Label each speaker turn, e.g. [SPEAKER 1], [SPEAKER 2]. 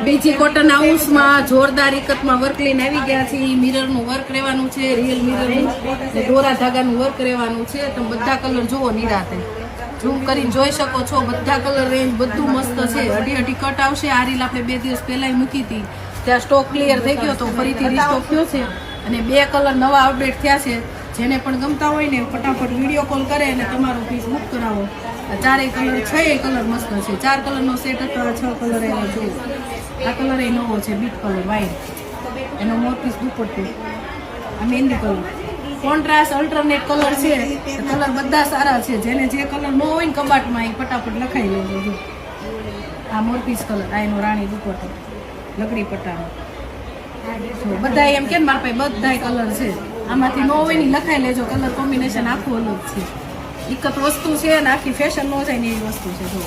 [SPEAKER 1] બીજી કોટન હાઉસમાં જોરદાર ઇકતમાં વર્ક લઈને આવી ગયા છે. મિરરનું વર્ક રહેવાનું છે, રિયલ મિરરનું, દોરા ધાગાનું વર્ક રહેવાનું છે. તમે બધા કલર જુઓ નિરાતે, ઝૂમ કરીને જોઈ શકો છો. બધા કલર રેન્જ બધું મસ્ત છે. અઢી કટ આવશે. આ રીલ આપણે 2 દિવસ પહેલા મૂકી હતી, ત્યાં સ્ટોક ક્લિયર થઈ ગયો તો ફરીથી રીસ્ટોક થયો છે. અને 2 કલર નવા અપડેટ થયા છે. જેને પણ ગમતા હોય ને ફટાફટ વિડીયો કોલ કરે અને તમારો પીસ બુક કરાવો. 4 કલર 6 કલર મસ્ત છે. 4 કલરનો સેટ હતો, 6 કલર એનો જો. આ કલર એ નવો છે, બીટ કલર વ્હાઈટ, એનો મોરપીસ દુપટ્ટો. આ મહેંદી કલર કોન્ટ્રાસ્ટ અલ્ટરનેટ કલર છે. કલર બધા સારા છે. જેને જે કલર ન હોય ને કબાટમાં એ ફટાફટ લખાઈ લેજો. જો આ મોરપીસ કલર, આ એનો રાણી દુપટ્ટો લકડી પટ્ટાનો. બધા એમ કે મારા પાસે બધા કલર છે. આમાંથી ન હોય ને લખાઈ લેજો. કલર કોમ્બિનેશન આખું અલગ છે. એક જ વસ્તુ છે ને આખી ફેશન ન જાય ને એવી વસ્તુ છે. જો